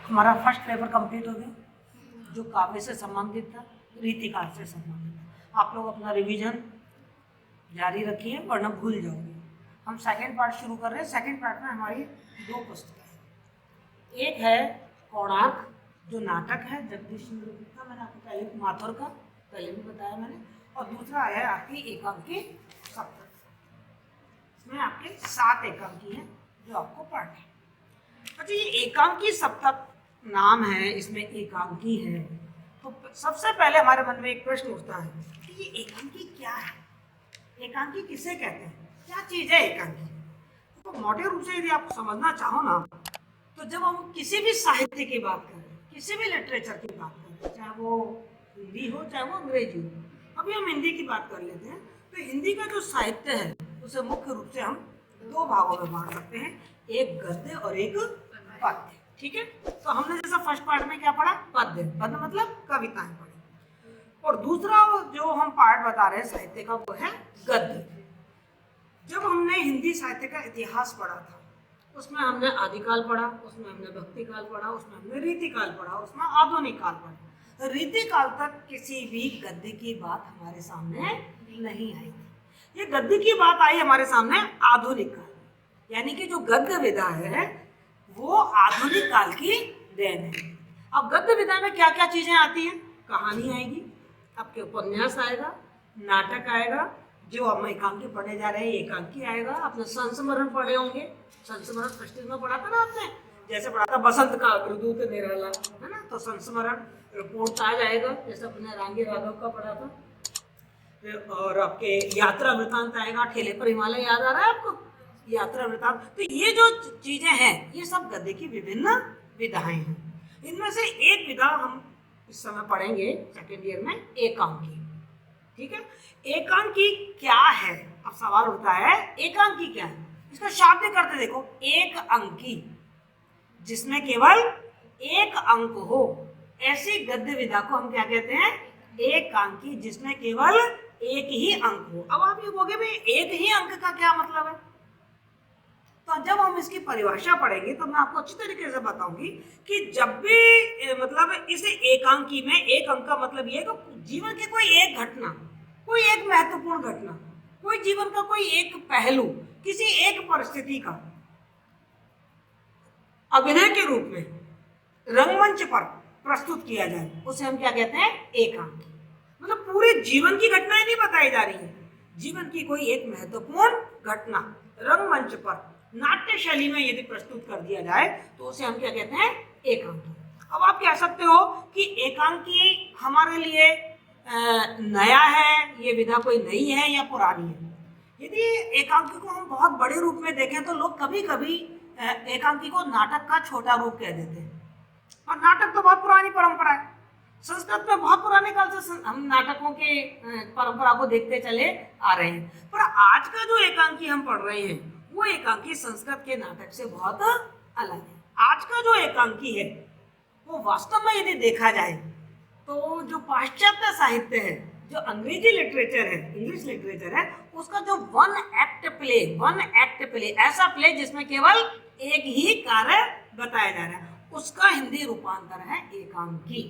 हमारा first paper complete हो गया जो काव्य से संबंधित था, रीतिकार से संबंधित था। आप लोग अपना रिवीजन जारी रखिए वरना भूल जाओगे। हम सेकंड पार्ट शुरू कर रहे हैं। सेकंड पार्ट में हमारी दो पुस्तकें हैं। एक है कोणार्क जो नाटक है जगदीश चंद्र गुप्ता, मैंने आपको पहले माथुर का पहले भी बताया मैंने, और दूसरा है आपकी एकांकी सप्तक। इसमें आपके 7 एकांकी हैं जो आपको पढ़ना है। अच्छा, ये एकांकी सप्तक नाम है, इसमें एकांकी है, तो सबसे पहले हमारे मन में एक प्रश्न उठता है कि ये एकांकी क्या है, एकांकी किसे कहते हैं, क्या चीज है एकांकी। तो मोटे रूप से यदि आप समझना चाहो ना, तो जब हम किसी भी साहित्य की बात करें, किसी भी लिटरेचर की बात करें, चाहे वो हिंदी हो चाहे वो अंग्रेजी हो, अभी हम हिंदी की बात कर लेते हैं, तो हिंदी का जो साहित्य है उसे मुख्य रूप से हम 2 भागों में बांट सकते हैं, एक गद्य और एक पद्य। ठीक है, तो हमने जैसा फर्स्ट पार्ट में क्या पढ़ा, पद्य, पद्य मतलब कविताएं पढ़ी, और दूसरा जो हम पार्ट बता रहे हैं साहित्य का वो है गद्य। जब हमने हिंदी साहित्य का इतिहास पढ़ा था उसमें हमने आदिकाल पढ़ा, उसमें हमने भक्ति काल पढ़ा, उसमें हमने रीतिकाल पढ़ा, उसमें आधुनिक काल पढ़ा। रीतिकाल तक किसी भी गद्य की बात हमारे सामने नहीं आई थी। ये गद्य की बात आई हमारे सामने आधुनिक काल, यानी कि जो गद्य विधा है वो आधुनिक काल की देन है। अब गद्य विधा में क्या क्या चीजें आती हैं, कहानी आएगी, आपके उपन्यास आएगा, नाटक आएगा, जो हम एकांकी पढ़ने जा रहे हैं एकांकी आएगा, आपने संस्मरण पढ़े होंगे, संस्मरण फर्स्ट में पढ़ा था ना आपने, जैसे पढ़ा था बसंत का अग्रदूत निराला, है ना, तो संस्मरण पूर्णताज आएगा, जैसे अपने रांगी राघव का पढ़ा था, और आपके यात्रा वृतांत आएगा, ठेले पर हिमालय याद आ रहा है आपको, यात्रा वृतांत। तो ये जो चीजें हैं ये सब गद्य की विभिन्न विधाएं हैं। इनमें से एक विधा हम इस समय पढ़ेंगे सेकेंड ईयर में, एकांकी। ठीक है, एकांकी क्या है, अब सवाल होता है एकांकी क्या है। इसका शाब्दिक अर्थ देखो, एक अंकी, जिसमें केवल एक अंक हो, ऐसी गद्य विधा को हम क्या कहते हैं, एकांकी, जिसमें केवल एक ही अंक हो। अब आप ये कहोगे भाई एक ही अंक का क्या मतलब है, तो जब हम इसकी परिभाषा पढ़ेंगे तो मैं आपको अच्छी तरीके से बताऊंगी कि जब भी मतलब इस एकांकी में एक अंक का मतलब ये है कि जीवन की कोई एक घटना, कोई एक महत्वपूर्ण घटना, कोई जीवन का कोई एक पहलू, किसी एक परिस्थिति का अभिनय के रूप में रंगमंच पर प्रस्तुत किया जाए, उसे हम क्या कहते हैं, एकांकी। मतलब पूरे जीवन की घटनाएं नहीं बताई जा रही है, जीवन की कोई एक महत्वपूर्ण घटना रंगमंच पर नाट्य शैली में यदि प्रस्तुत कर दिया जाए तो उसे हम क्या कहते हैं, एकांकी। अब आप कह सकते हो कि एकांकी हमारे लिए नया है, ये विधा कोई नई है या पुरानी है। यदि एकांकी को हम बहुत बड़े रूप में देखें तो लोग कभी कभी एकांकी को नाटक का छोटा रूप कह देते हैं, और नाटक तो बहुत पुरानी परंपरा है, संस्कृत में बहुत पुराने काल से हम नाटकों के परंपरा को देखते चले आ रहे हैं। पर आज का जो एकांकी हम पढ़ रहे हैं वो एकांकी संस्कृत के नाटक से बहुत अलग है। आज का जो एकांकी है वो वास्तव में यदि देखा जाए तो जो पाश्चात्य साहित्य है, जो अंग्रेजी लिटरेचर है, इंग्लिश लिटरेचर है, उसका जो वन एक्ट प्ले, ऐसा प्ले जिसमें केवल एक ही कार्य बताया जा रहा है, उसका हिंदी रूपांतर है एकांकी।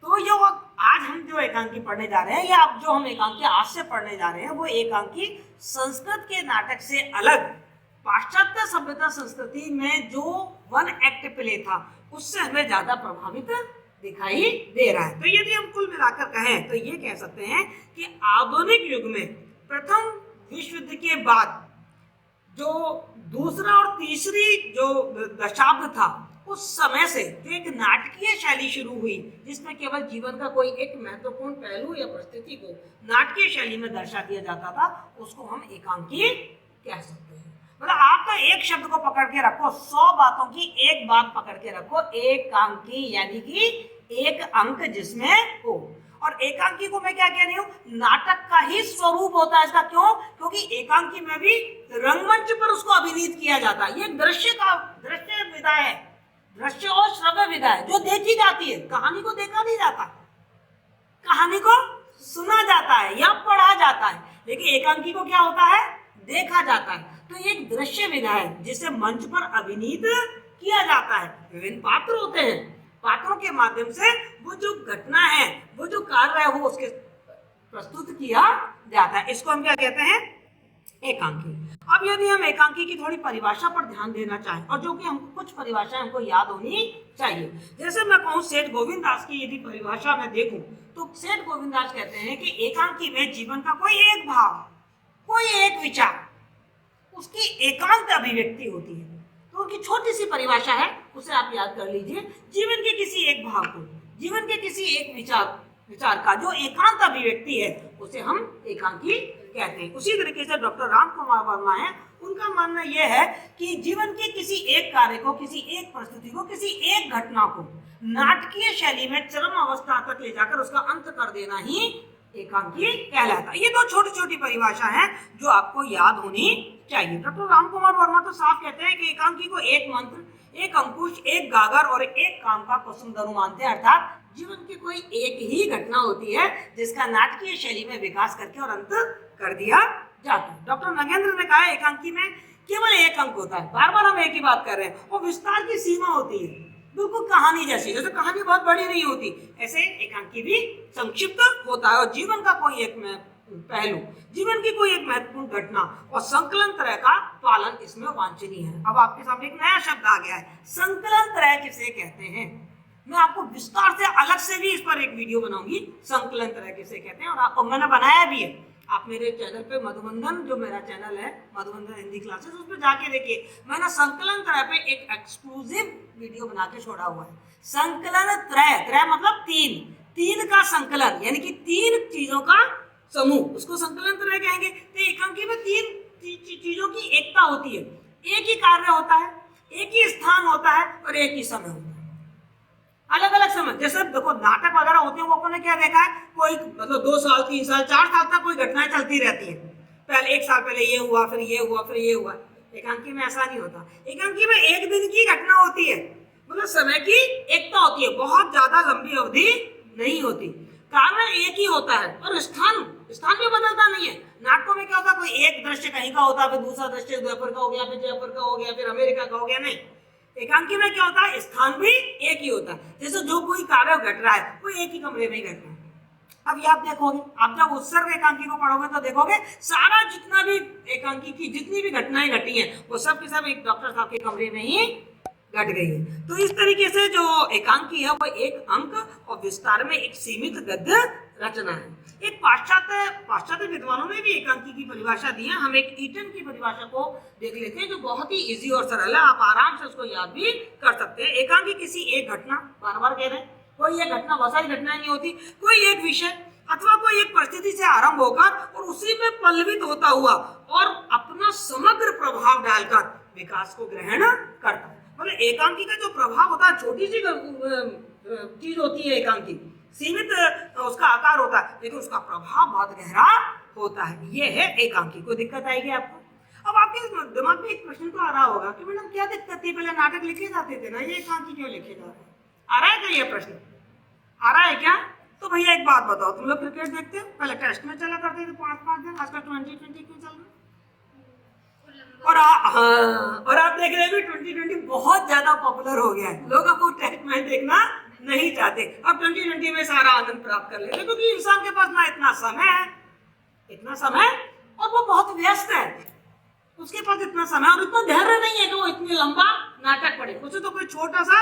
तो जो आज हम जो एकांकी पढ़ने जा रहे हैं, या अब जो हम एकांकी आज से पढ़ने जा रहे हैं, वो एकांकी संस्कृत के नाटक से अलग पाश्चात्य सभ्यता संस्कृति में जो वन एक्ट प्ले था उससे हमें ज्यादा प्रभावित दिखाई दे रहा है। तो यदि हम कुल मिलाकर कहें तो ये कह सकते हैं कि आधुनिक युग में प्रथम विश्व युद्ध के बाद जो दूसरा और तीसरी जो दशाब्द था, उस समय से जो एक नाटकीय शैली शुरू हुई, जिसमें केवल जीवन का कोई एक महत्वपूर्ण पहलू या परिस्थिति को नाटकीय शैली में दर्शा दिया जाता था, उसको हम एकांकी कह सकते हैं। मतलब आपका एक शब्द को पकड़ के रखो, 100 बातों की एक बात पकड़ के रखो, एकांकी, यानी कि एक अंक जिसमें हो। और एकांकी को मैं क्या कह रही हूँ, नाटक का ही स्वरूप होता है इसका। क्यों? क्योंकि एकांकी में भी रंगमंच पर उसको अभिनीत किया जाता है। ये दृश्य विधा है, दृश्य और श्रव्य विधा है, जो देखी जाती है। कहानी को देखा नहीं जाता, कहानी को सुना जाता है या पढ़ा जाता है, लेकिन एकांकी को क्या होता है, देखा जाता है। तो ये एक दृश्य विधा है जिसे मंच पर अभिनीत किया जाता है। विभिन्न पात्र होते हैं, पात्रों के माध्यम से वो जो घटना है, वो जो कार्य है, वो उसके प्रस्तुत किया जाता है। इसको हम क्या कहते हैं? एकांकी। अब यदि हम एकांकी की थोड़ी परिभाषा पर ध्यान देना चाहें, और जो कि हमको कुछ परिभाषा हमको याद होनी चाहिए। जैसे मैं कहूँ सेठ गोविंद दास की यदि परिभाषा में देखूं, तो सेठ गोविंद दास कहते हैं कि एकांकी में जीवन का कोई एक भाव, कोई एक विचार, उसकी एकांत अभिव्यक्ति होती है। तो उनकी छोटी सी परिभाषा है, उसे आप याद कर लीजिए। जीवन के किसी एक भाव को, जीवन के किसी एक विचार का जो एकांत अभिव्यक्ति है, उसे हम एकांकी कहते हैं। उसी तरीके से डॉक्टर राम कुमार वर्मा है, उनका मानना यह है कि जीवन के किसी एक कार्य को, किसी एक परिस्थिति को, किसी एक घटना को नाटकीय शैली में चरम अवस्था तक ले जाकर उसका अंत कर देना ही एकांकी कहलाता है। ये दो छोटी छोटी परिभाषा है जो आपको याद होनी चाहिए। डॉक्टर राम कुमार वर्मा तो साफ कहते हैं कि एकांकी को एक मंत्र, एक अंकुश, एक गागर और एक काम का कुसुम धनु मानते हैं, अर्थात जीवन की कोई एक ही घटना होती है जिसका नाटकीय शैली में विकास करके और अंत कर दिया जाता है। डॉक्टर नगेंद्र ने कहा एकांकी में केवल एक अंक होता है। बार बार हम एक ही बात कर रहे हैं। और विस्तार की सीमा होती है, बिल्कुल कहानी जैसी। जैसे कहानी बहुत बड़ी नहीं होती, ऐसे एकांकी भी संक्षिप्त होता है। और जीवन का कोई एक पहलू, जीवन की कोई एक महत्वपूर्ण घटना और संकलन त्रय का पालन इसमें वांछनीय है। अब आपके सामने एक नया शब्द आ गया है, संकलन त्रय किसे कहते हैं। मैं आपको विस्तार से अलग से भी इस पर एक वीडियो बनाऊंगी, संकलन त्रय किसे कहते हैं। और मैंने बनाया भी है, आप मेरे चैनल पे मधुबंधन, जो मेरा चैनल है मधुबंधन हिंदी क्लासेस, उस पर जाके देखिए। मैंने संकलन त्रय पे एक एक्सक्लूसिव वीडियो बना के छोड़ा हुआ है। संकलन त्रय, त्रय मतलब तीन, तीन का संकलन, यानी कि तीन चीजों का समूह, उसको संकलन त्रय कहेंगे। तो एकांकी में तीन चीजों की एकता होती है। एक ही कार्य होता है, एक ही स्थान होता है और एक ही समय होता है। अलग अलग समय, जैसे देखो नाटक वगैरह होते हैं, वो अपन ने क्या देखा है, कोई मतलब 2 साल 3 साल 4 साल तक कोई घटनाएं चलती रहती है। पहले 1 साल पहले ये हुआ, फिर ये हुआ, फिर ये हुआ। एकांकी में ऐसा नहीं होता। एकांकी में एक दिन की घटना होती है, मतलब समय की एकता होती है, बहुत ज्यादा लंबी अवधि नहीं होती। कारण एक ही होता है और स्थान भी बदलता नहीं है। नाटकों में क्या होता है, कोई एक दृश्य कहीं का होता है, फिर दूसरा दृश्य उदयपुर का हो गया, फिर जयपुर का हो गया, फिर अमेरिका का हो गया। नहीं, एकांकी में क्या होता है, स्थान भी एक ही होता है। जैसे जो कोई कार्य घट रहा है वो एक ही कमरे में ही घट रहा है। अब ये आप देखोगे, आप जब उत्सर्ग एकांकी को पढ़ोगे तो देखोगे सारा जितना भी एकांकी की जितनी भी घटनाएं घटी हैं, वो सब के सब एक डॉक्टर साहब के कमरे में ही घट गई है। तो इस तरीके से जो एकांकी है वो एक अंक और विस्तार में एक सीमित गद्य रचना है। एक पाश्चात्य विद्वानों ने भी एकांकी की परिभाषा दी है। हम एक ईटन की परिभाषा को देख लेते हैं, जो बहुत ही इजी और सरल है, आप आराम से उसको याद भी कर सकते हैं। एकांकी किसी एक घटना, बार बार कह रहे हैं, कोई एक घटना, बहुत सारी घटनाएं नहीं होती, कोई एक विषय अथवा कोई एक परिस्थिति से आरंभ होकर और उसी में पल्लवित होता हुआ और अपना समग्र प्रभाव डालकर विकास को ग्रहण करता है। मतलब एकांकी का जो प्रभाव होता है, छोटी सी चीज होती है एकांकी, सीमित उसका आकार होता है, लेकिन उसका प्रभाव बहुत गहरा होता है। ये है एकांकी। कोई दिक्कत आएगी आपको? अब आपके दिमाग में एक प्रश्न तो आ रहा होगा कि मैडम क्या दिक्कत थी, पहले नाटक लिखे जाते थे ना, ये एकांकी क्यों लिखे जा रहे हैं? आ रहा है क्या ये प्रश्न? आ रहा है क्या? तो भैया एक बात बताओ, तुम लोग क्रिकेट देखते हो? पहले टेस्ट में चला करते थे 5-5 दिन, आजकल 2020 क्यों चल रहा है? और आप देख रहे हैं 2020 बहुत ज्यादा पॉपुलर हो गया है। लोग अब टेस्ट मैच देखना नहीं चाहते, अब 2020 में सारा आनंद प्राप्त कर लेते, क्योंकि इंसान के पास ना इतना समय और वो बहुत व्यस्त है, उसके पास इतना समय और इतना धैर्य नहीं है कि वो इतनी लंबा नाटक पढ़े। उसे तो कोई छोटा सा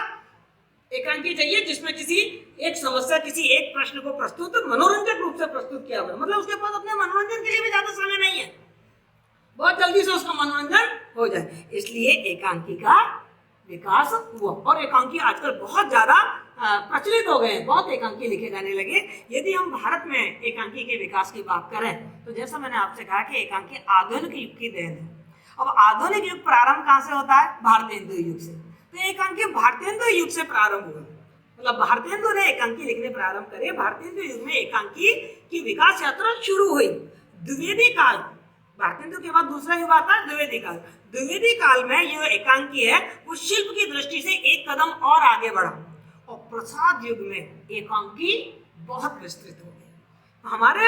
एकांकी चाहिए जिसमें किसी एक समस्या, किसी एक प्रश्न को प्रस्तुत मनोरंजक रूप से प्रस्तुत किया हुआ, मतलब उसके पास अपने मनोरंजन के लिए भी ज्यादा समय नहीं है, बहुत जल्दी से उसका मनोरंजन हो जाए। इसलिए एकांकी का विकास हुआ और एकांकी आजकल बहुत ज्यादा प्रचलित हो गए हैं, बहुत एकांकी लिखे जाने लगे। यदि हम भारत में एकांकी के विकास की बात करें तो जैसा मैंने आपसे कहा कि एकांकी आधुनिक युग की देन है। अब आधुनिक युग प्रारंभ कहाँ से होता है? भारतेंदु युग से। तो एकांकी भारतेंदु युग से प्रारंभ हुआ, मतलब भारतेंदु ने एकांकी लिखने प्रारंभ करे। भारतेंदु युग में एकांकी की विकास यात्रा शुरू हुई। द्विवेदी काल, भारतेंदु के बाद दूसरा युग आता है द्विवेदी काल। द्विवेदी काल में यह एकांकी है वो शिल्प की दृष्टि से एक कदम और आगे बढ़ा और प्रसाद युग में एकांकी बहुत विस्तृत हो गई। हमारे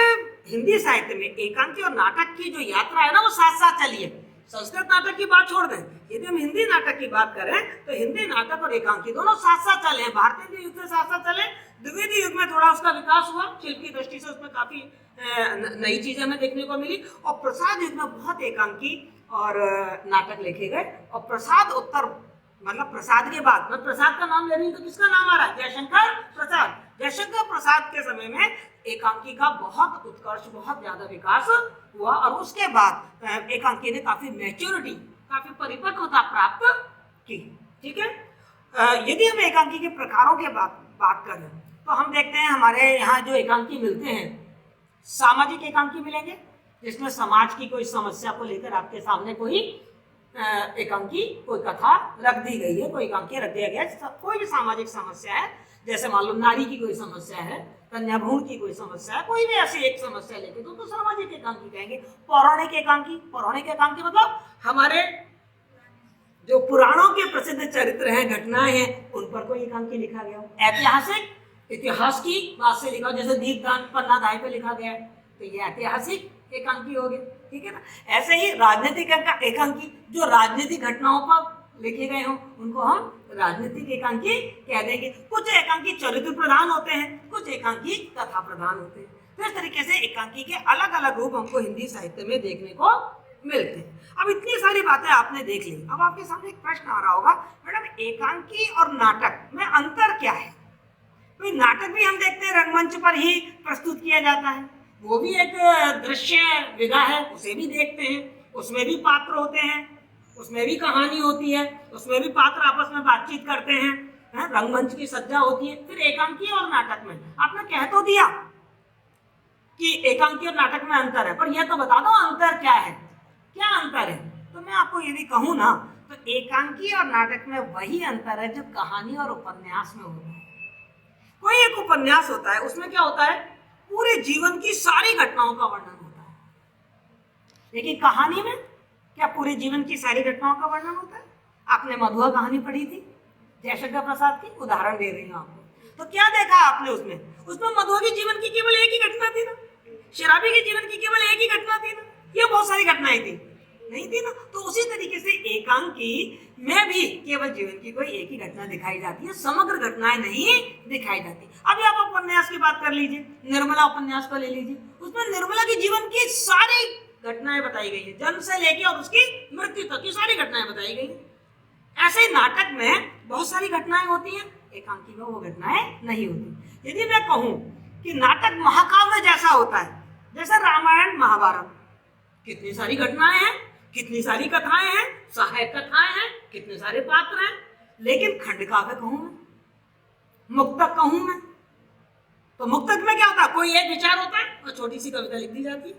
हिंदी साहित्य में एकांकी और नाटक की जो यात्रा है ना, वो साथ साथ चली है। संस्कृत नाटक की बात छोड़ दें, यदि हम हिंदी नाटक की बात करें तो हिंदी नाटक और एकांकी दोनों साथ साथ चले हैं। भारतीय युग से साथ साथ चले, द्विवेदी युग में थोड़ा उसका विकास हुआ, शिल्प की दृष्टि से उसमें काफी नई चीजें हमें देखने को मिली, और प्रसाद युग में बहुत एकांकी और नाटक लिखे गए। और प्रसाद उत्तर मतलब प्रसाद के बाद, मैं प्रसाद का नाम ले रही हूँ तो किसका नाम आ रहा है? जयशंकर प्रसाद। जयशंकर प्रसाद के समय में एकांकी का बहुत उत्कर्ष, बहुत ज्यादा विकास हुआ, और उसके बाद एकांकी ने काफी मैच्योरिटी, काफी परिपक्वता प्राप्त की। ठीक है, यदि हम एकांकी के प्रकारों के बात करें तो हम देखते हैं हमारे यहाँ जो एकांकी मिलते हैं, सामाजिक एकांकी मिलेंगे जिसमें समाज की कोई समस्या को लेकर आपके सामने कोई एकांकी, कोई कथा रख दी गई है, कोई एकांकी रख दिया गया है। कोई भी सामाजिक समस्या है, जैसे मान लो नारी की कोई समस्या है, कन्या भ्रूण की कोई समस्या है, कोई भी ऐसी एक समस्या लेके तो सामाजिक एकांकी कहेंगे। पौराणिक एकांकी, पौराणिक एकांकी मतलब हमारे जो पुराणों के प्रसिद्ध चरित्र हैं, घटनाएं हैं, उन पर कोई एकांकी लिखा गया हो। ऐतिहासिक, इतिहास की बात से लिखा हो, जैसे दीपदान पन्ना दाई पे लिखा गया है तो ये ऐतिहासिक एकांकी हो गए। ठीक है ना। ऐसे ही राजनीतिक एकांकी, जो राजनीतिक घटनाओं पर लिखे गए हों उनको हम राजनीतिक एकांकी कह देंगे। कुछ एकांकी चरित्र प्रधान होते हैं, कुछ एकांकी कथा प्रधान होते हैं। तो इस तरीके से एकांकी के अलग अलग रूप हमको हिंदी साहित्य में देखने को मिलते हैं। अब इतनी सारी बातें आपने देख ली, अब आपके सामने एक प्रश्न आ रहा होगा, मैडम एकांकी और नाटक में अंतर क्या है? तो नाटक भी हम देखते हैं रंगमंच पर ही प्रस्तुत किया जाता है, वो भी एक दृश्य विधा है, उसे भी देखते हैं, उसमें भी पात्र होते हैं, उसमें भी कहानी होती है, उसमें भी पात्र आपस में बातचीत करते हैं, रंगमंच की सज्जा होती है। फिर एकांकी और नाटक में आपने कह तो दिया कि एकांकी और नाटक में अंतर है, पर यह तो बता दो अंतर क्या है, क्या अंतर है? तो मैं आपको यदि कहूँ ना तो एकांकी और नाटक में वही अंतर है जो कहानी और उपन्यास में होता है। कोई एक उपन्यास होता है, उसमें क्या होता है, पूरे जीवन की सारी घटनाओं का वर्णन होता है, लेकिन कहानी में क्या पूरे जीवन की सारी घटनाओं का वर्णन होता है? आपने मधुआ कहानी पढ़ी थी जयशंकर प्रसाद की, उदाहरण दे रही हूँ आपको, तो क्या देखा आपने उसमें? उसमें मधुआ के जीवन की केवल एक ही घटना थी ना, शराबी के जीवन की केवल एक ही घटना थी ना, ये बहुत सारी घटनाएं थी, नहीं थी ना। तो उसी तरीके से एकांकी में भी केवल जीवन की कोई एक ही घटना दिखाई जाती है, समग्र घटनाएं नहीं दिखाई जाती। अभी आप उपन्यास की बात कर लीजिए, निर्मला उपन्यास को ले लीजिए, उसमें निर्मला के जीवन की सारी घटनाएं बताई गई है, जन्म से लेके और उसकी मृत्यु तक की सारी घटनाएं बताई गई है। ऐसे ही नाटक में बहुत सारी घटनाएं होती हैं, एकांकी में वो घटनाएं नहीं होती। यदि मैं कहूं कि नाटक महाकाव्य जैसा होता है, जैसे रामायण महाभारत, कितनी सारी घटनाएं हैं, कितनी सारी कथाएं हैं, सहायक कथाएं हैं, कितने सारे पात्र हैं, लेकिन खंड काव्य कहूं मैं, मुक्तक कहूं मैं, तो मुक्तक में क्या होता है, कोई एक विचार होता है और छोटी सी कविता लिख दी जाती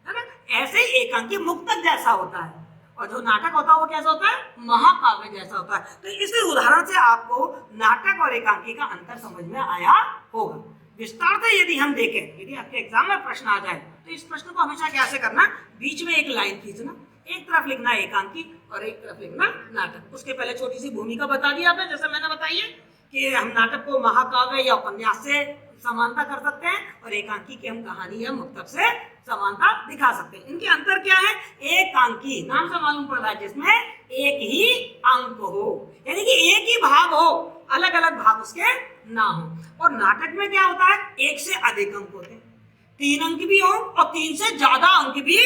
है ना। ऐसे ही एकांकी मुक्तक जैसा होता है, और जो नाटक होता है वो कैसा होता है, महाकाव्य जैसा होता है। तो इस उदाहरण से आपको नाटक और एकांकी का अंतर समझ में आया होगा। विस्तार से यदि हम देखें, यदि आपके एग्जाम में प्रश्न आ जाए तो इस प्रश्न को हमेशा कैसे करना, बीच में एक लाइन खींचना, एक तरफ लिखना एकांकी और एक तरफ लिखना नाटक। उसके पहले छोटी सी भूमिका बता दी आपने, जैसे मैंने बताई है कि हम नाटक को महाकाव्य या उपन्यास से समानता कर सकते हैं और एकांकी की हम कहानी या मुक्तक से समानता दिखा सकते हैं। इनके अंतर क्या है? एकांकी नाम से मालूम पड़ रहा है जिसमें एक ही अंक हो, यानी कि एक ही भाग हो, अलग अलग भाग उसके ना हो। और नाटक में क्या होता है, एक से अधिक अंक होते हैं, 3 अंक भी हो और 3 से ज्यादा अंक भी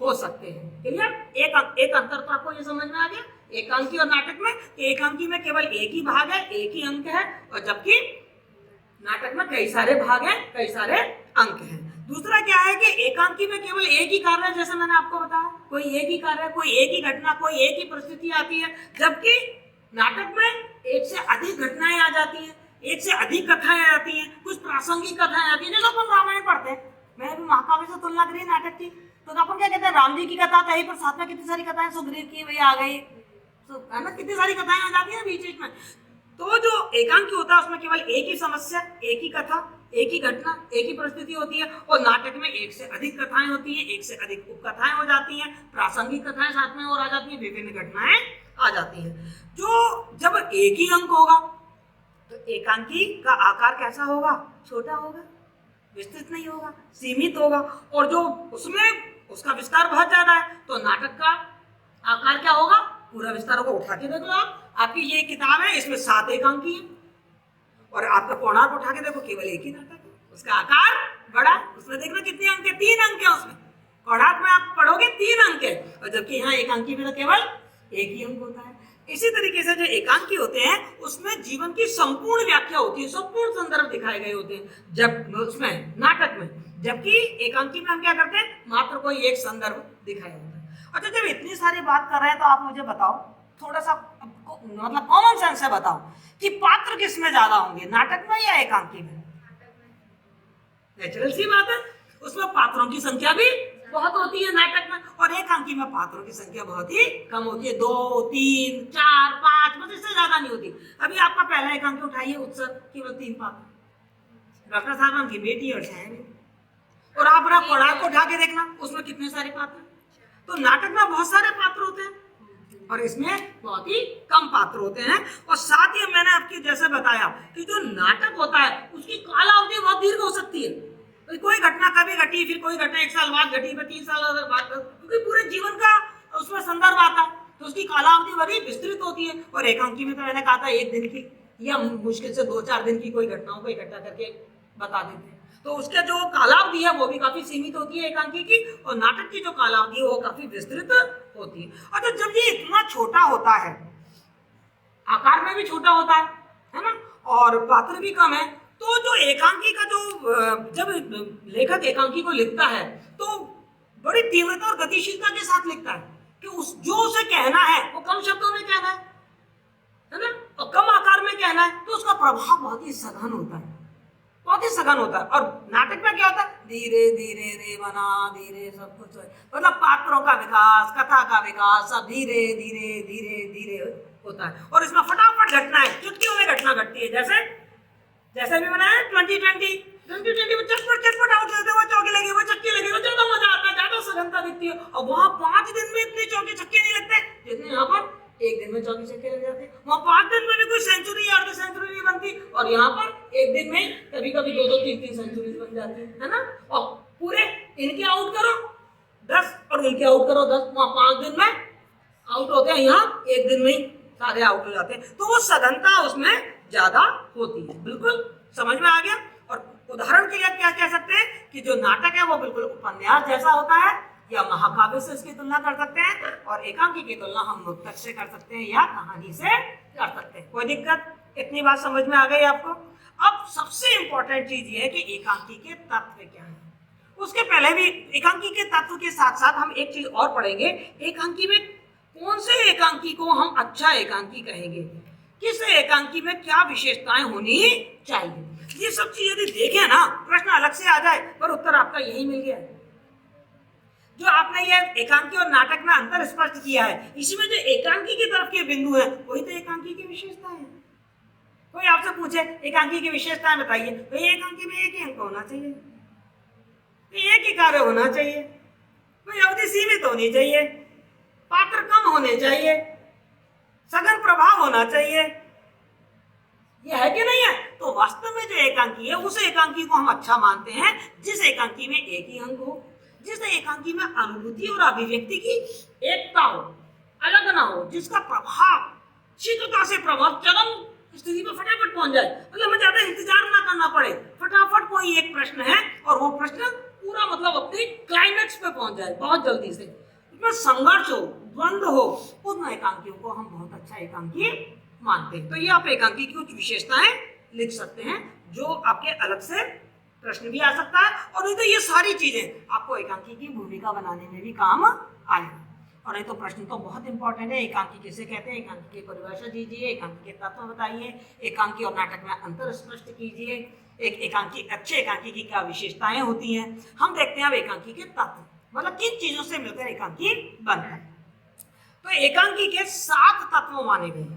हो सकते हैं। क्लियर? एक अंतर तो आपको ये समझ में आ गया एकांकी और नाटक में। एकांकी में केवल एक ही भाग है, एक ही अंक है, और जबकि नाटक में कई सारे भाग हैं, कई सारे अंक हैं। दूसरा क्या है कि एकांकी में केवल एक ही कार्य है, जैसे मैंने आपको बताया, कोई एक ही कार्य, कोई एक ही घटना, कोई एक ही परिस्थिति आती है, जबकि नाटक में एक से अधिक घटनाएं आ जाती हैं, एक से अधिक कथाएं आती हैं, कुछ प्रासंगिक कथाएं आती हैं। जैसे अपन रामायण पढ़ते हैं, मैंने भी महाकाव्य से तुलना करी नाटक की, तो अपन क्या कहते हैं, राम जी की कथा कही पर साथ में कितनी सारी कथाएं, सुग्रीव की वही आ गई, है ना, कितनी सारी कथाएं आ जाती है बीच बीच में। तो जो एकांकी होता है उसमें केवल एक ही समस्या, एक ही कथा, एक ही घटना, एक ही परिस्थिति होती है, और नाटक में एक से अधिक कथाएं होती हैं, एक से अधिक उपकथाएं हो जाती हैं, प्रासंगिक कथाएं साथ में और आ जाती हैं, विभिन्न घटनाएं आ जाती हैं। जो जब एक ही अंक होगा तो एकांकी का आकार कैसा होगा, छोटा होगा, विस्तृत नहीं होगा, सीमित होगा। और जो उसमें उसका विस्तार बहुत ज्यादा है तो नाटक का आकार क्या होगा, पूरा विस्तारों को उठा के देख लो आप, आपकी ये किताब है, इसमें 7 एकांकी है, और आपका कोणार्क उठा के देखो केवल एक ही नाटक है, उसका आकार बड़ा, उसमें देखना कितने अंक है, 3 अंक है उसमें। कोणार्क में आप पढ़ोगे 3 अंक है, और जबकि यहाँ एकांकी में तो केवल एक ही अंक होता है। इसी तरीके से जो एकांकी होते हैं उसमें जीवन की संपूर्ण व्याख्या होती है, संपूर्ण संदर्भ दिखाए गए होते हैं जब उसमें नाटक में, जबकि एकांकी में हम क्या करते हैं, मात्र कोई एक संदर्भ दिखाया होता है। अच्छा, जब इतनी सारी बात कर रहे हैं तो आप मुझे बताओ, थोड़ा सा मतलब कॉमन सेंस से बताओ कि पात्र किसमें ज्यादा होंगे, नाटक में या एकांकी में? नेचुरल सी बात है, उसमें पात्रों की संख्या भी बहुत होती है नाटक में, और एकांकी में पात्रों की संख्या बहुत ही कम होती है, 2, 3, 4, 5, बस इससे ज्यादा नहीं होती। अभी आपका पहला एकांकी उठाइए, उत्सव, केवल 3 पात्र, डॉक्टर साहब की बेटी और साहब, और आप कोणार्क को उठा के देखना, उसमें कितने सारे पात्र। तो नाटक में बहुत सारे पात्र होते हैं और इसमें बहुत ही कम पात्र होते हैं। और साथ ही मैंने आपके जैसे बताया कि जो नाटक होता है उसकी कालावधि बहुत दीर्घ हो सकती है, कोई घटना कभी घटी, फिर कोई घटना 1 साल बाद घटी, फिर 3 साल बाद, क्योंकि पूरे जीवन का उसमें संदर्भ आता है, तो उसकी कालावधि बड़ी विस्तृत होती है। और एकांकी में तो मैंने कहा था 1 दिन की या मुश्किल से 2-4 दिन की कोई घटनाओं को इकट्ठा करके बता देते हैं, तो उसके जो कालावधि है वो भी काफी सीमित होती है एकांकी की, और नाटक की जो कालावधि है वो काफी विस्तृत होती है। अच्छा, जब ये इतना छोटा होता है, आकार में भी छोटा होता है ना, और पात्र भी कम है, तो जो एकांकी का जो जब लेखक एकांकी को लिखता है तो बड़ी तीव्रता और गतिशीलता के साथ लिखता है कि जो उसे कहना है वो कम शब्दों में कहना है ना, और कम आकार में कहना है, तो उसका प्रभाव बहुत ही सघन होता है, बहुत ही सघन होता है। और नाटक में क्या होता है, धीरे धीरे रे बना, धीरे सब कुछ, मतलब पात्रों का विकास, कथा का विकास सब धीरे धीरे धीरे धीरे होता है, और इसमें फटाफट घटना है, चुटकियों में घटना घटती है। जैसे भी बनाया 2020 में चटपट आउट लेते, वो चौकी लगी, वो चक्की लगी, वो ज्यादा मजा आता है, ज्यादा सघनता दिखती है। और वहाँ 5 दिन में इतने चौके छक्के नहीं लगते जितने यहाँ पर 1 दिन में चौके छक्के लग जाते। वहाँ 5 दिन में भी कोई सेंचुरी या अर्ध सेंचुरी नहीं बनती, और यहाँ पर 1 दिन में कभी कभी 2-2, 3-3 सेंचुरी बन जाती है ना। और पूरे इनके आउट करो 10 और इनके आउट करो 10, वहाँ 5 दिन में आउट होते हैं, यहाँ 1 दिन में ही सारे आउट हो जाते हैं। तो वो सघनता उसमें ज्यादा होती है। बिल्कुल समझ में आ गया। और उदाहरण के लिए क्या कह सकते हैं कि जो नाटक है वो बिल्कुल उपन्यास जैसा होता है, या महाकाव्य से इसकी तुलना कर सकते हैं, और एकांकी की तुलना हम मुक्तक से कर सकते हैं या कहानी से कर सकते हैं। कोई दिक्कत? इतनी बात समझ में आ गई आपको? अब सबसे इंपॉर्टेंट चीज ये है कि एकांकी के तत्व क्या है। उसके पहले भी एकांकी के तत्व के साथ साथ हम एक चीज और पढ़ेंगे, एकांकी में कौन से एकांकी को हम अच्छा एकांकी कहेंगे, किस एकांकी में क्या विशेषताएं होनी चाहिए। ये सब चीज यदि देखें ना, प्रश्न अलग से आ जाए पर उत्तर आपका यही मिल गया है। जो आपने ये एकांकी और नाटक में अंतर स्पष्ट किया है, इसी में जो एकांकी की तरफ के बिंदु है वही तो एकांकी की विशेषता है। कोई आपसे पूछे एकांकी की विशेषताएं बताइए, भाई एकांकी में एक ही अंक होना चाहिए, एक ही कार्य होना चाहिए, कोई अवधि सीमित होनी चाहिए, पात्र कम होने चाहिए, सघन प्रभाव होना चाहिए, ये है कि नहीं है? तो वास्तव में जो एकांकी है उस एकांकी को हम अच्छा मानते हैं जिस एकांकी में एक ही अंक हो, जिस एकांकी में अनुभूति और अभिव्यक्ति की एकता हो, अलग ना हो, जिसका प्रभाव शीघ्रता से प्रभाव चरम स्थिति में फटाफट पहुंच जाए, मतलब हमें ज्यादा इंतजार ना करना पड़े, फटाफट कोई एक प्रश्न है और वो प्रश्न पूरा मतलब अपने क्लाइमेक्स पे पहुंच जाए बहुत जल्दी से, उसमें संघर्ष हो, द्वंद्व हो, उन एकांकियों को हम बहुत अच्छा एकांकी मानते हैं। तो ये आप एकांकी की कुछ विशेषताएं लिख सकते हैं जो आपके अलग से प्रश्न भी आ सकता है, और नहीं तो ये सारी चीजें आपको एकांकी की भूमिका बनाने में भी काम आएगा। और नहीं तो प्रश्न तो बहुत इंपॉर्टेंट है, एकांकी किसे कहते हैं, एकांकी की परिभाषा दीजिए, एकांकी के तत्व बताइए, एकांकी और नाटक में अंतर स्पष्ट कीजिए, एक एकांकी अच्छे एकांकी की क्या विशेषताएं होती हैं। हम देखते हैं अब एकांकी के तत्व, मतलब किन चीजों से मिलकर एकांकी बनता है। तो एकांकी के 7 तत्व माने गए,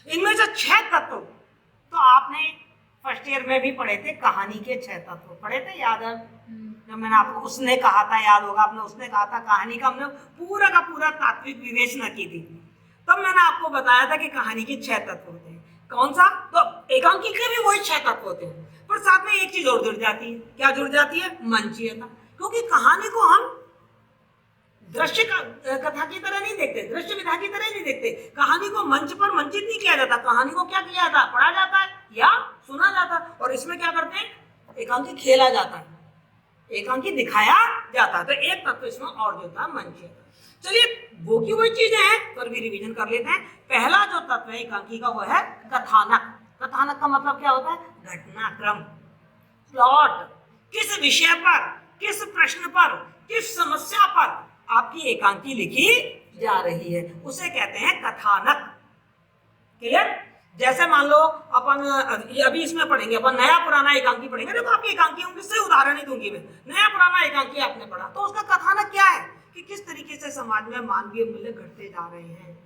इनमें से 6 तत्व तो आपने फर्स्ट ईयर में भी पढ़े थे, कहानी के 6 तत्व पढ़े थे, याद है? जब मैंने आपको उसने कहा था, याद होगा आपने, उसने कहा था कहानी का हमने पूरा का पूरा तात्विक विवेचना की थी, तब मैंने आपको बताया था कि कहानी के 6 तत्व होते हैं। कौन सा? तो एकांकी के भी वही 6 तत्व होते हैं, पर साथ में एक चीज और जुड़ जाती है। क्या जुड़ जाती है? मंचीयता। क्योंकि कहानी को हम दृश्य कथा की तरह नहीं देखते, दृश्य विधा की तरह नहीं देखते। कहानी को मंच पर मंचित नहीं किया जाता, कहानी को क्या किया जाता, पढ़ा जाता है या सुना जाता है। और इसमें क्या करते हैं, एकांकी खेला जाता है, एकांकी दिखाया जाता है। तो एक तत्व इसमें और जो था मंच। चलिए वो की वही चीजें हैं, पर भी रिवीजन कर लेते हैं। पहला जो तत्व है एकांकी का वो है कथानक। कथानक का मतलब क्या होता है, घटनाक्रम, प्लॉट। किस विषय पर, किस प्रश्न पर, किस समस्या पर आपकी एकांकी लिखी जा रही है, उसे कहते हैं कथानक। क्लियर? जैसे मान लो अपन अभी इसमें पढ़ेंगे, अपन नया पुराना एकांकी पढ़ेंगे। देखो आपकी एकांकियों की से उदाहरण ही दूंगी मैं। नया पुराना एकांकी आपने पढ़ा तो उसका कथानक क्या है कि किस तरीके से समाज में मानवीय मूल्य घटते जा रहे हैं।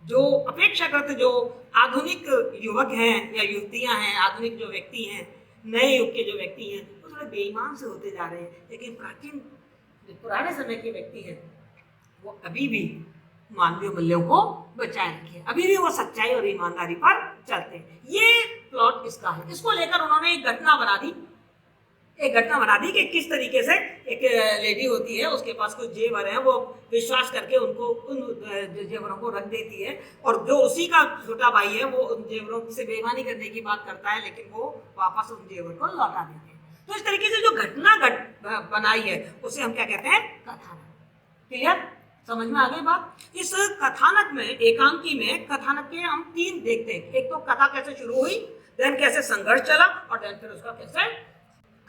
जो अपेक्षाकृत जो आधुनिक युवक हैं या युवतियां हैं, आधुनिक जो व्यक्ति हैं, नए युग के जो व्यक्ति हैं, वो थोड़े बेईमान से होते जा रहे हैं। लेकिन प्राचीन पुराने समय के व्यक्ति हैं वो अभी भी मानवीय मूल्यों को बचाए रखे, अभी भी वो सच्चाई और ईमानदारी पर चलते हैं। ये प्लॉट इसका है। इसको लेकर उन्होंने एक घटना बना दी, एक घटना बना दी कि किस तरीके से एक लेडी होती है, उसके पास कुछ जेवर है, वो विश्वास करके उनको उन जेवरों को रख देती है, और जो उसी का छोटा भाई है वो उन जेवरों से बेईमानी करने की बात करता है, लेकिन वो वापस उन जेवर को लौटा देते हैं। तो इस तरीके से जो घटना बनाई है उसे हम क्या कहते हैं, कथानक। क्लियर? समझ में आ गई बात? इस कथानक में, एकांकी में कथानक के हम तीन देखते हैं। एक तो कथा कैसे शुरू हुई, देन कैसे संघर्ष चला, और देन फिर उसका कैसे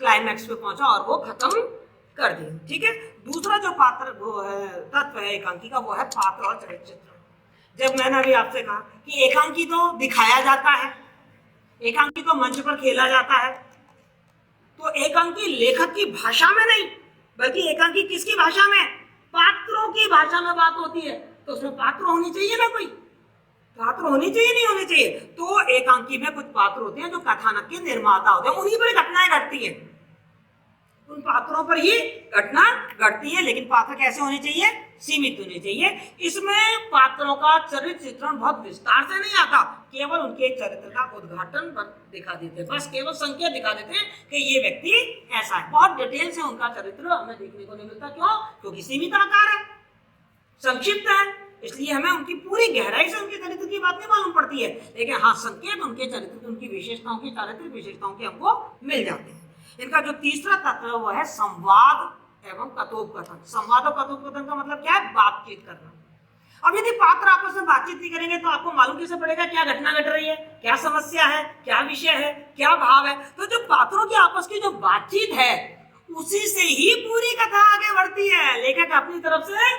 क्लाइमैक्स पे पहुंचा और वो खत्म कर दिया। ठीक है? दूसरा जो पात्र वो है तत्व है एकांकी का, वो है पात्र और चरित्र। जब मैंने अभी आपसे कहा कि एकांकी तो दिखाया जाता है, एकांकी तो मंच पर खेला जाता है, तो एकांकी लेखक की भाषा में नहीं, बल्कि एकांकी किसकी भाषा में, पात्रों की भाषा में बात होती है। तो उसमें पात्र होनी चाहिए ना, कोई पात्र होनी चाहिए, नहीं होनी चाहिए? तो एकांकी में कुछ पात्र होते हैं जो कथानक के निर्माता होते हैं, उन्हीं पर घटनाएं घटती हैं, उन पात्रों पर ही घटना घटती है। लेकिन पात्र कैसे होने चाहिए, सीमित होने चाहिए। इसमें पात्रों का चरित्र चित्रण बहुत विस्तार से नहीं आता, केवल उनके चरित्र का उद्घाटन दिखा देते हैं, बस केवल संकेत दिखा देते हैं कि ये व्यक्ति ऐसा है। बहुत डिटेल से उनका चरित्र हमें देखने को नहीं मिलता। क्यों? क्योंकि सीमित आकार है, संक्षिप्त है, इसलिए हमें उनकी पूरी गहराई से उनके चरित्र की बात नहीं मालूम पड़ती है। लेकिन हाँ, संकेत उनके चरित्र, उनकी विशेषताओं की, चारित्रिक विशेषताओं के हमको मिल जाते हैं। इनका जो तीसरा तत्व है वो है संवाद एवं कथोपकथन। संवाद और कथोपकथन का मतलब क्या है, बातचीत करना। अब यदि पात्र आपस में बातचीत नहीं करेंगे तो आपको मालूम कैसे पड़ेगा क्या घटना घट रही है, क्या समस्या है, क्या विषय है, क्या भाव है? तो जो पात्रों की आपस की जो बातचीत है उसी से ही पूरी कथा आगे बढ़ती है। लेखक अपनी तरफ से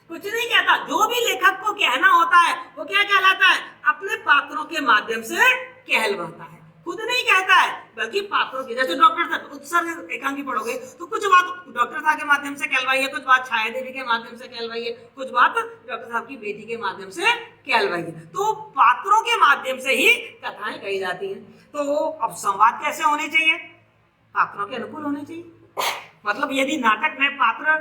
कुछ नहीं कहता, जो भी लेखक को कहना होता है वो क्या कहलाता है, अपने पात्रों के माध्यम से कहलवाता है, खुद नहीं कहता है, बल्कि पात्रों की। जैसे डॉक्टर साहब उत्सर्ग एकांकी पढ़ोगे तो कुछ बात डॉक्टर साहब के माध्यम से कहलवाई है, कुछ बात छाया देवी के माध्यम से कहलवाई है, कुछ बात डॉक्टर साहब की बेटी के माध्यम से कहलवाई है। तो पात्रों के माध्यम से ही कथाएं कही जाती हैं। तो अब संवाद कैसे होने चाहिए, पात्रों के अनुकूल होने चाहिए। मतलब यदि नाटक में पात्र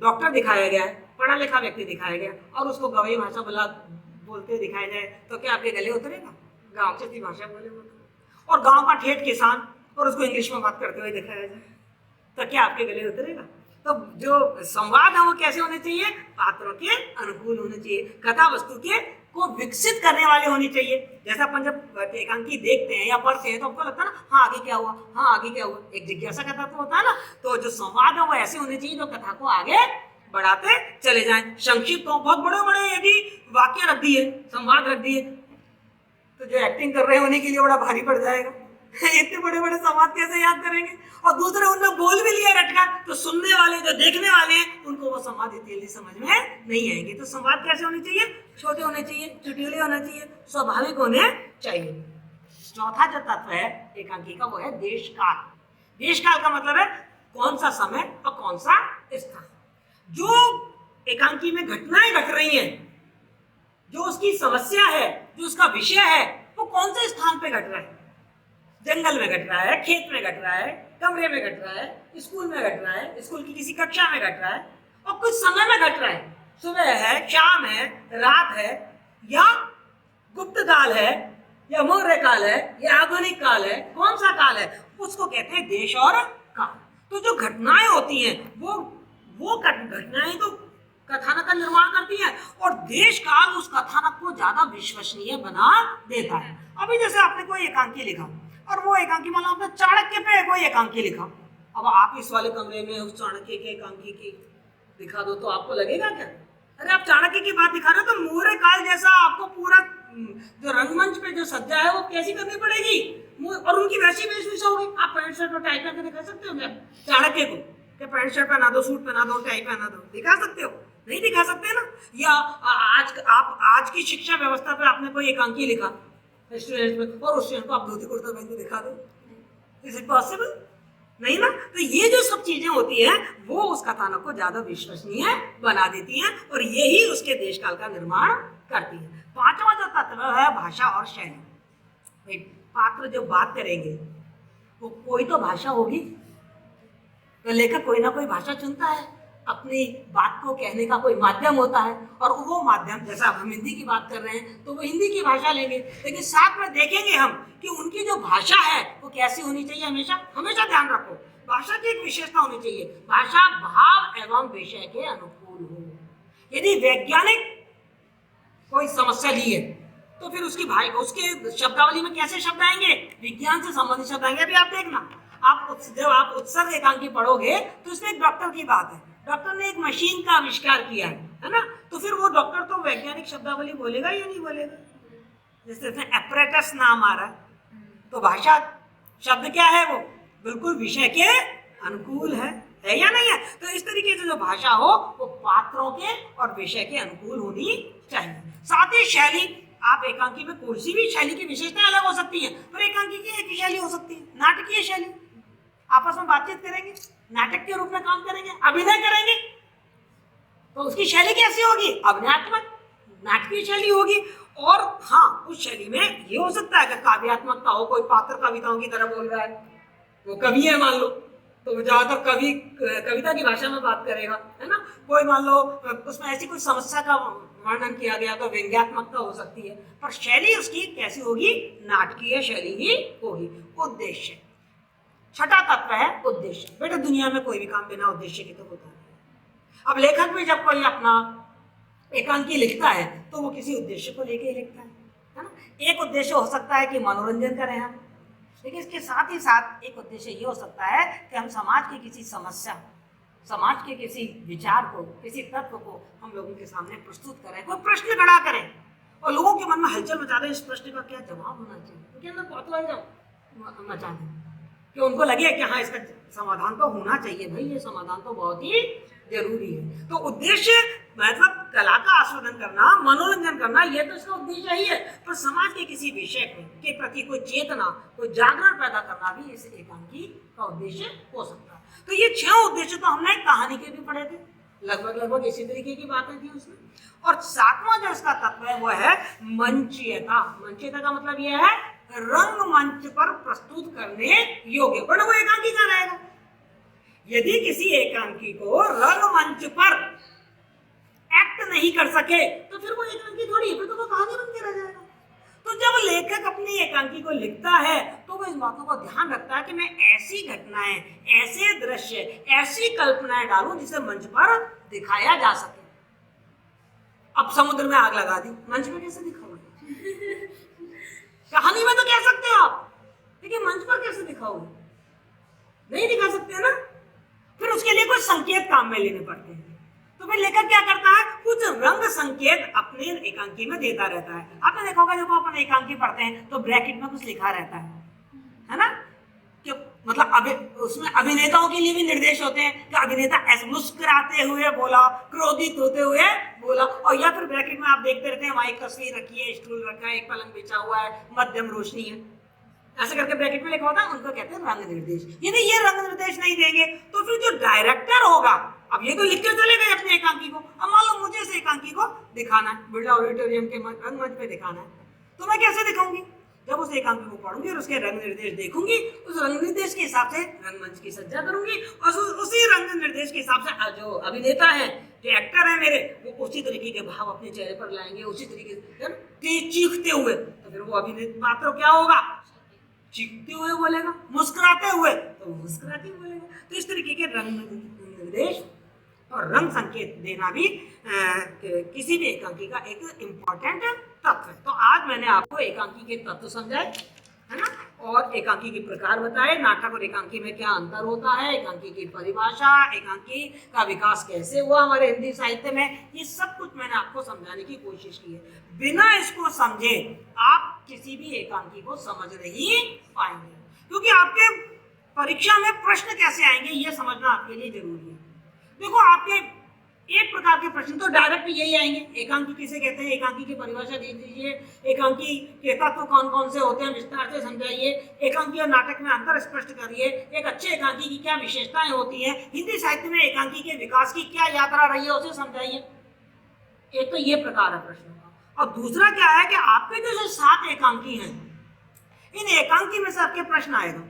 डॉक्टर दिखाया गया है, पढ़ा लिखा व्यक्ति दिखाया गया, और उसको गवई भाषा बोलते दिखाया जाए तो क्या आपके गले उतरेगा? गाँव की भाषा बोले और गांव का ठेठ किसान और उसको इंग्लिश में बात करते हुए दिखाया जाए तो क्या आपके गले उतरेगा? तो जो संवाद है वो कैसे होने चाहिए, पात्रों के अनुकूल होने चाहिए, कथा वस्तु के को विकसित करने वाले होनी चाहिए। जैसे अपन जब एकांकी देखते हैं या पढ़ते हैं तो हमको लगता है ना, हाँ आगे क्या हुआ, हाँ आगे क्या हुआ, एक जिज्ञासा कथा तो होता है ना। तो जो संवाद है वो ऐसे होने चाहिए जो कथा को आगे बढ़ाते चले जाएं। संक्षिप्त हो, बहुत बड़े बड़े यदि वाक्य रख दिए, संवाद रख दिए, तो जो एक्टिंग कर रहे हैं उन्हीं के लिए बड़ा भारी पड़ जाएगा। इतने बड़े बड़े संवाद कैसे याद करेंगे? और दूसरे उनने बोल भी लिया रटका, तो सुनने वाले जो देखने वाले हैं उनको वो संवाद इतनी समझ में नहीं आएंगे। तो संवाद कैसे होने चाहिए, छोटे होने चाहिए, चुटकुले होने चाहिए, स्वाभाविक होने चाहिए। चौथा जो तत्व है एकांकी का वो है देश काल। देश काल का मतलब है कौन सा समय और कौन सा स्थान। जो एकांकी में घटनाएं घट रही हैं, जो उसकी समस्या है, जो उसका विषय है, वो कौन से स्थान पे घट रहा है, जंगल में घट रहा है, खेत में घट रहा है, कमरे में घट रहा है, स्कूल में घट रहा है, स्कूल की किसी कक्षा में घट रहा है, और कुछ समय में घट रहा है, सुबह है, शाम है, रात है, या गुप्त काल है, या मौर्य काल है, या आधुनिक काल है, कौन सा काल है, उसको कहते हैं देश और काल। तो जो घटनाएं होती हैं वो वो घटनाएं तो कथानक का निर्माण करती है और देश काल उस कथानक को ज्यादा विश्वसनीय बना देता है। अभी जैसे आपने कोई एकांकी लिखा और वो एकांकी मान लो आपने चाणक्य पे कोई एकांकी लिखा, अब आप इस वाले कमरे में उस चाणक्य के एकांकी की दिखा दो तो आपको लगेगा क्या? अरे आप चाणक्य की बात दिखा रहे हो तो मौर्य काल जैसा आपको पूरा जो रंगमंच पे जो सज्जा है वो कैसी करनी पड़ेगी और उनकी वैसी वेशभूषा होगी। आप पैंट शर्ट और टाई पहन के दिखा सकते हो क्या चाणक्य को? कि पैंट शर्ट पहना दो, सूट पहना दो, टाई पहना दो, दिखा सकते हो? नहीं दिखा सकते ना। या आज की शिक्षा व्यवस्था पे आपने कोई एकांकी लिखा स्टूडेंट में और उस स्टूडेंट को आप धोती कुर्ता पहन के दिखा दो, इज इट पॉसिबल? नहीं ना। तो ये जो सब चीजें होती है वो उस कथानक को ज्यादा विश्वसनीय बना देती हैं और यही उसके देश काल का निर्माण करती है। पांचवा जो तत्व है भाषा और शैली। पात्र जो बात करेंगे वो कोई तो भाषा होगी, तो लेखक कोई ना कोई भाषा चुनता है, अपनी बात को कहने का कोई माध्यम होता है और वो माध्यम, जैसा हम हिंदी की बात कर रहे हैं तो वो हिंदी की भाषा लेंगे, लेकिन साथ में देखेंगे हम कि उनकी जो भाषा है वो कैसी होनी चाहिए। हमेशा हमेशा ध्यान रखो भाषा की एक विशेषता होनी चाहिए, भाषा भाव एवं विषय के अनुकूल हो। यदि वैज्ञानिक कोई समस्या ली है तो फिर उसके शब्दावली में कैसे शब्द आएंगे? विज्ञान से संबंधित शब्द आएंगे। अभी आप देखना, जब आप उत्सर्ग एकांकी पढ़ोगे तो इसमें एक डॉक्टर की बात है, डॉक्टर ने एक मशीन का आविष्कार किया है ना, तो फिर वो डॉक्टर तो वैज्ञानिक शब्दावली बोलेगा या नहीं बोलेगा? जैसे इसमें एपरेटस नाम आ रहा है तो भाषा शब्द क्या है? वो बिल्कुल विषय के अनुकूल है या नहीं है? तो इस तरीके से जो भाषा हो वो पात्रों के और विषय के अनुकूल होनी चाहिए। साथ ही शैली, आप एकांकी में कोई सी भी शैली की विशेषताएं अलग हो सकती है, पर एकांकी की एक ही शैली हो सकती है, नाटकीय शैली। आपस में बातचीत करेंगे, नाटक के रूप में काम करेंगे, अभिनय करेंगे, तो उसकी शैली कैसी होगी? अभिनयात्मक नाटकीय शैली होगी। और हाँ, उस शैली में ये हो सकता है कि काव्यात्मकता हो, कोई पात्र कविताओं की तरह बोल रहा है, वो कवि है मान लो, तो ज्यादातर कवि कविता की भाषा में बात करेगा, है ना। कोई मान लो उसमें ऐसी कोई समस्या का वर्णन किया गया तो व्यंग्यात्मकता हो सकती है, पर शैली उसकी कैसी होगी? नाटकीय शैली ही होगी। उद्देश्य, छठा तत्व है उद्देश्य। बेटा दुनिया में कोई भी काम बिना उद्देश्य के तो होता नहीं। अब लेखक भी जब कोई अपना एकांकी लिखता है तो वो किसी उद्देश्य को लेके ही लिखता है ना। एक उद्देश्य हो सकता है कि मनोरंजन करें हम, लेकिन इसके साथ ही साथ एक उद्देश्य ये हो सकता है कि हम समाज की किसी समस्या, समाज के किसी विचार को, किसी तत्व को हम लोगों के सामने प्रस्तुत करें, कोई प्रश्न खड़ा करें और लोगों के मन में हलचल मचा दें, इस प्रश्न का क्या जवाब होना चाहिए, उनके अंदर कौतूहल मचा दें कि उनको लगे कि हाँ इसका समाधान तो होना चाहिए, भाई ये समाधान तो बहुत ही जरूरी है। तो उद्देश्य मतलब कला का आस्वादन करना, मनोरंजन करना, ये तो इसका उद्देश्य ही है, पर समाज के किसी विषय के प्रति कोई चेतना, कोई जागरण पैदा करना भी इस एकांकी का उद्देश्य हो सकता है। तो ये 6 उद्देश्य तो हमने कहानी के भी पढ़े थे, लगभग इसी तरीके की बातें थी उसमें। और 7वां जो इसका तत्व है वो है मंचीयता। मंचीयता का मतलब यह है रंगमंच पर प्रस्तुत करने योग्य, वरना वो एकांकी कहाँ रहेगा। यदि किसी एकांकी को रंगमंच पर एक्ट नहीं कर सके तो फिर वो एकांकी थोड़ी, फिर तो वो कहानी बन के रह जाएगा। तो जब लेखक अपनी एकांकी को लिखता है तो वो इन बातों का ध्यान रखता है कि मैं ऐसी घटनाएं, ऐसे दृश्य, ऐसी कल्पनाएं डालूं जिसे मंच पर दिखाया जा सके। अब समुद्र में आग लगा दी, मंच में कैसे दिखाओगे? कहानी में तो कह सकते हो आप, लेकिन मंच पर कैसे दिखाओगे? नहीं दिखा सकते ना। फिर उसके लिए कुछ संकेत काम में लेने पड़ते हैं। तो फिर लेखक क्या करता है? कुछ रंग संकेत अपने एकांकी में देता रहता है। आपने देखा होगा जब आप एकांकी पढ़ते हैं तो ब्रैकेट में कुछ लिखा रहता है ना, कि मतलब उसमें अभिनेताओं के लिए भी निर्देश होते हैं कि अभिनेता ऐसे मुस्कुराते हुए बोला, क्रोधित होते हुए बोला, और या फिर ब्रैकेट में आप देखते रहते हैं वहां एक तस्वीर रखी है, स्टूल रखा है, एक पलंग बिछा हुआ है, मध्यम रोशनी है, ऐसे करके ब्रैकेट में लिखा होता है, उनको कहते हैं रंग निर्देश। यदि ये रंग निर्देश नहीं देंगे तो फिर जो डायरेक्टर होगा, अब ये तो लिख के चले गए अपने एकांकी को, अब मान लो मुझे इस एकांकी को दिखाना है, बिरला ऑडिटोरियम के रंगमंच पे दिखाना है, तो मैं कैसे दिखाऊंगी? जब उस एकांकी को पढ़ूंगी और उसके रंग निर्देश देखूंगी, उस रंग निर्देश के हिसाब से रंगमंच की सज्जा करूंगी और उसी रंग निर्देश के हिसाब से जो अभिनेता है, जो एक्टर है मेरे, वो उसी तरीके के भाव अपने चेहरे पर लाएंगे, उसी तरीके से चीखते हुए, तो फिर वो अभिनेता पात्र क्या होगा? चीखते हुए बोलेगा, मुस्कुराते हुए तो मुस्कुराते हुए बोलेगा। तो इस तरीके के रंग निर्देश और रंग संकेत देना भी किसी भी एकांकी का एक इम्पॉर्टेंट तत्व है। तो आज मैंने आपको एकांकी के तत्व समझाए, है ना, और एकांकी के प्रकार बताए, नाटक और एकांकी में क्या अंतर होता है, एकांकी की परिभाषा, एकांकी का विकास कैसे हुआ हमारे हिंदी साहित्य में, ये सब कुछ मैंने आपको समझाने की कोशिश की है। बिना इसको समझे आप किसी भी एकांकी को समझ नहीं पाएंगे, क्योंकि आपके परीक्षा में प्रश्न कैसे आएंगे ये समझना आपके लिए जरूरी है। देखो, आपके एक प्रकार के प्रश्न तो डायरेक्ट यही आएंगे, एकांकी किसे कहते हैं, एकांकी की परिभाषा दे दीजिए, एकांकी के तत्व कौन कौन से होते हैं विस्तार से समझाइए, एकांकी और नाटक में अंतर स्पष्ट करिए, एक अच्छे एकांकी की क्या विशेषताएं होती हैं, हिंदी साहित्य में एकांकी के विकास की क्या यात्रा रही है उसे समझाइए। एक तो ये प्रकार है प्रश्नों का। और दूसरा क्या है कि आपके जो 7 एकांकी हैं, इन एकांकी में से आपके प्रश्न आएगा,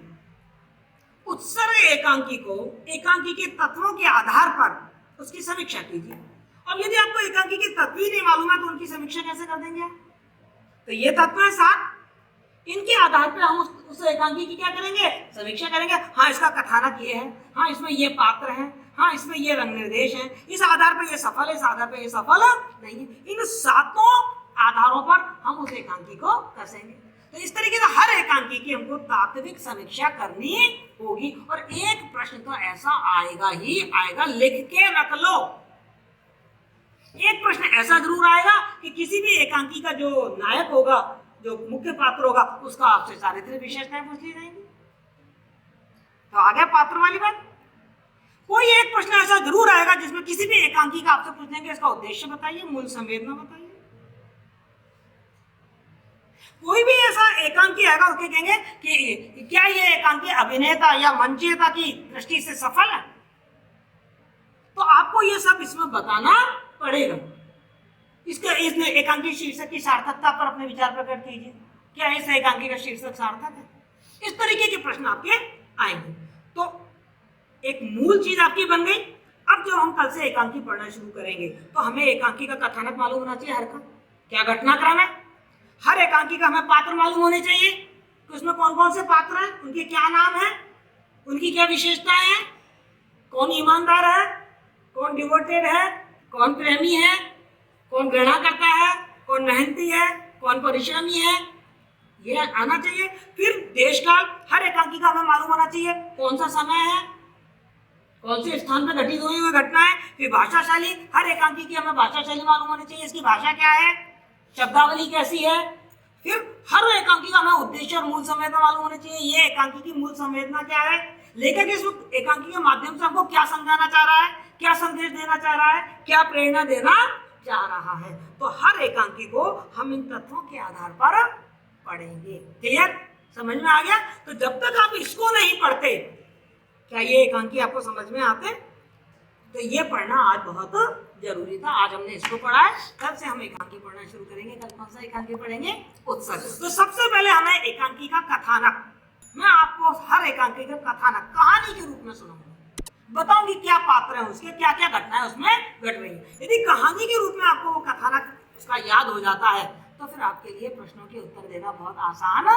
उत्सर्ग एकांकी को एकांकी के तत्वों के आधार पर उसकी समीक्षा कीजिए। अब यदि आपको एकांकी के तत्व ही नहीं मालूम है तो उनकी समीक्षा कैसे कर देंगे? तो ये तत्व है 7, इनके आधार पर हम उस एकांकी की क्या करेंगे, समीक्षा करेंगे। हाँ, इसका कथानक ये है, हाँ इसमें ये पात्र है, हाँ इसमें ये रंग निर्देश है, इस आधार पर ये सफल है, इस आधार पर ये सफल नहीं है। इन 7 आधारों पर हम उस एकांकी को कसेंगे। तो इस तरीके से हर एकांकी की हमको तात्विक समीक्षा करनी होगी। और एक प्रश्न तो ऐसा आएगा ही आएगा, लिख के रख लो, एक प्रश्न ऐसा जरूर आएगा कि किसी भी एकांकी का जो नायक होगा, जो मुख्य पात्र होगा, उसका आपसे चारित्र्य विशेषताएं पूछ ली जाएंगी। तो आ गया पात्र वाली बात। कोई एक प्रश्न ऐसा जरूर आएगा जिसमें किसी भी एकांकी का आपसे पूछेंगे इसका उद्देश्य बताइए, मूल संवेदना बताइए। कोई भी ऐसा एकांकी आएगा उसके कहेंगे कि क्या ये एकांकी अभिनेता या मंचयिता की दृष्टि से सफल है। तो आपको ये सब इसमें बताना पड़ेगा। इस एकांकी शीर्षक की सार्थकता पर अपने विचार प्रकट कीजिए, क्या इस एकांकी का शीर्षक सार्थक है। इस तरीके के प्रश्न आपके आएंगे। तो एक मूल चीज आपकी बन गई। अब जब हम कल से एकांकी पढ़ना शुरू करेंगे तो हमें एकांकी का कथानक मालूम होना चाहिए, हर का क्या घटनाक्रम है, हर एकांकी का हमें पात्र मालूम होने चाहिए कि उसमें कौन कौन से पात्र हैं, उनके क्या नाम है, उनकी क्या विशेषताएं हैं, कौन ईमानदार है, कौन डिवोटेड है, कौन प्रेमी है, कौन घृणा करता है, कौन मेहनती है, कौन परिश्रमी है, ये आना चाहिए। फिर देश काल, हर एकांकी का हमें मालूम होना चाहिए, कौन सा समय है, कौन से स्थान पर घटित हुई घटना है। फिर भाषा शैली, हर एकांकी की हमें भाषा शैली मालूम होनी चाहिए, इसकी भाषा क्या है, शब्दावली कैसी है। फिर हर एकांकी का हमें उद्देश्य और मूल संवेदना मालूम होनी चाहिए, ये एकांकी की मूल संवेदना क्या है, लेखक इस एकांकी के माध्यम से हमको क्या समझाना चाह रहा है, क्या संदेश देना चाह रहा है, क्या प्रेरणा देना चाह रहा है। तो हर एकांकी को हम इन तत्वों के आधार पर पढ़ेंगे। क्लियर, समझ में आ गया? तो जब तक आप इसको नहीं पढ़ते, क्या ये एकांकी आपको समझ में आते? तो ये पढ़ना आज बहुत जरूरी था। आज हमने इसको पढ़ा है, कल से हम एकांकी पढ़ना शुरू करेंगे। कल कौन सा एकांकी पढ़ेंगे? उत्सर्ग। तो सबसे पहले हमें एकांकी का कथानक, मैं आपको हर एकांकी का कथानक कहानी के रूप में सुनाऊंगा, बताऊंगी क्या पात्र है उसके, क्या क्या घटनाएं उसमें घट रही है। यदि कहानी के रूप में आपको वो कथानक उसका याद हो जाता है तो फिर आपके लिए प्रश्नों के उत्तर देना बहुत आसान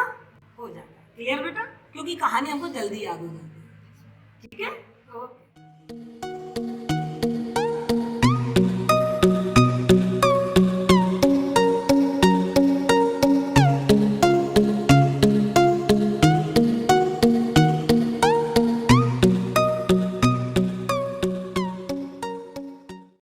हो जाता है। क्लियर बेटा? क्योंकि कहानी हमको जल्दी याद हो जाती है। ठीक है, ओके।